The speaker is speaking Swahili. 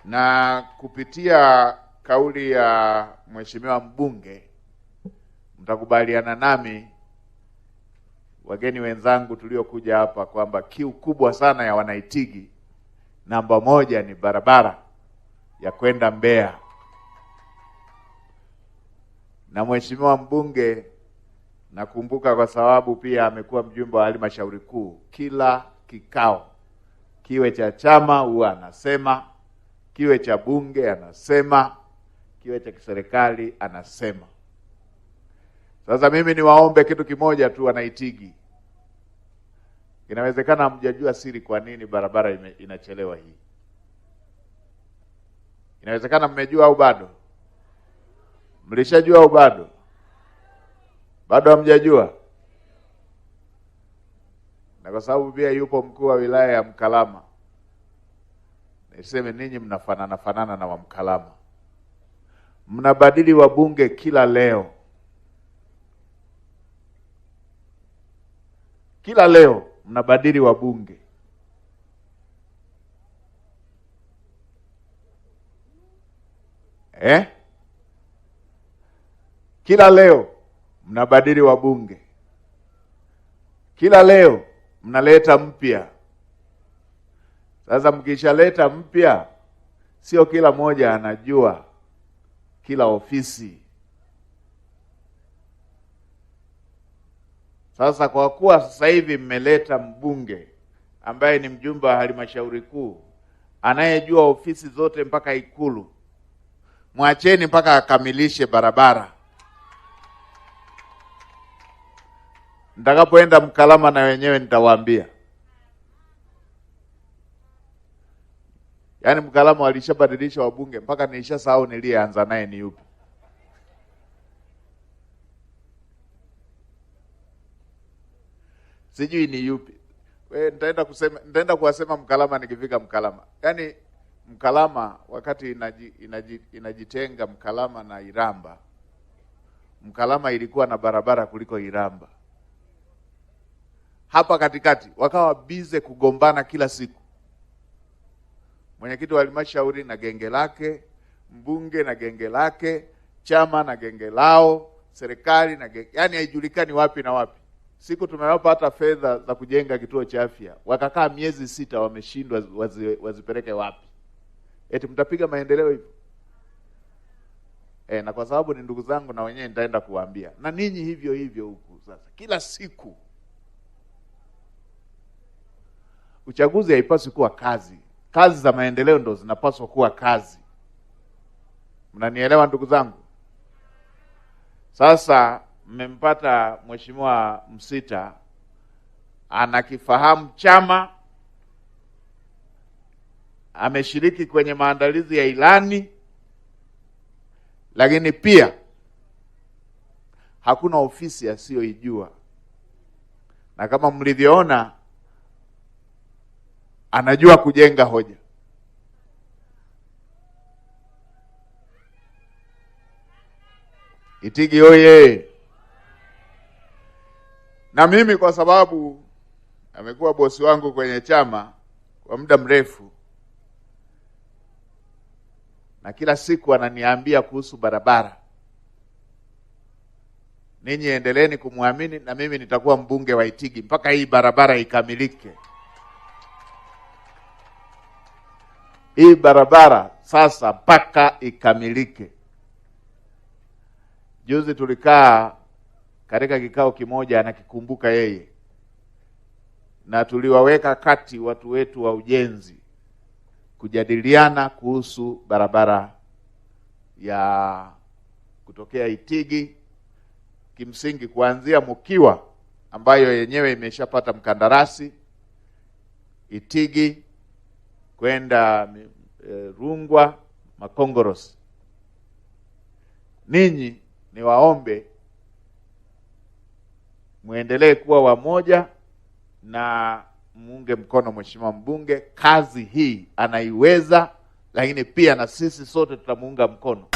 Na kupitia kauli ya mheshimiwa mbunge, mtakubaliana nami wageni wenzangu tuliokuja hapa kwamba kiu kubwa sana ya Wanaitigi namba moja ni barabara ya kwenda Mbeya. Na mheshimiwa mbunge nakumbuka kwa sababu pia amekuwa mjumbe wa halmashauri kuu, kila kikao kiwe cha chama huwa anasema, kiwe cha bunge anasema, kiwe cha kiserikali anasema. Sasa mimi niwaombe kitu kimoja tu Wanaitigi. Inawezekana hamjajua siri kwa nini barabara inachelewa hii. Inawezekana mmejua au bado? Mlishajua au bado? Bado hamjajua? Na kwa sababu pia yupo mkuu wa wilaya ya Mkalama, niseme ninyi mnafanana na wa Mkalama. Mnabadili wabunge kila leo. Kila leo mnabadili wabunge. Kila leo mnabadili wabunge. Kila leo mnaleta mpya. Sasa mkishaleta mpya, sio kila moja anajua kila ofisi. Sasa kwa kuwa sasa hivi mmeleta mbunge ambaye ni mjumbe wa halmashauri kuu, anayejua ofisi zote mpaka Ikulu, mwacheni mpaka akamilishe barabara. Nitakapoenda Mkalama na wenyewe nitawaambia. Yaani Mkalama walishabadilisha wabunge mpaka nilishasahau niliyeanza naye ni yupi. Sijui ni yupi. Nitaenda kuwasema Mkalama nikifika Mkalama. Yaani Mkalama wakati inajitenga Mkalama na Iramba, Mkalama ilikuwa na barabara kuliko Iramba. Hapa katikati wakawa bize kugombana kila siku. Mwenyekiti wa halmashauri na genge lake, mbunge na genge lake, chama na genge lao, serikali na genge, yani haijulikani wapi na wapi. Siku tumewapa hata fedha za kujenga kituo cha afya, wakakaa miezi 6 wameshindwa wazipeleke wapi. Eti mtapiga maendeleo hivyo? Na kwa sababu ni ndugu zangu na wenyewe nitaenda kuwaambia. Na ninyi hivyo hivyo huku sasa. Kila siku. Uchaguzi haipaswi kuwa kazi. Kazi za maendeleo ndo zinapaswa kuwa kazi. Mnanielewa ndugu zangu? Sasa mmempata Mheshimiwa Msita, anakifahamu chama, ameshiriki kwenye maandalizi ya ilani, lakini pia hakuna ofisi asiyoijua. Na kama mlivyoona, anajua kujenga hoja. Itigi oye! Na mimi kwa sababu amekuwa bosi wangu kwenye chama kwa muda mrefu, na kila siku ananiambia kuhusu barabara. Ninyi endeleeni kumwamini na mimi nitakuwa mbunge wa Itigi mpaka hii barabara ikamilike. Hii barabara sasa mpaka ikamilike. Juzi tulikaa katika kikao kimoja, anakikumbuka yeye, na tuliwaweka kati watu wetu wa ujenzi kujadiliana kuhusu barabara ya kutokea Itigi, kimsingi kuanzia Mukiwa ambayo yenyewe imeshapata mkandarasi, Itigi kwenda Rungwa, Makongorosi. Ninyi niwaombe muendelee kuwa wamoja na muunge mkono mheshimiwa mbunge. Kazi hii anaiweza, lakini pia na sisi sote tutamuunga mkono.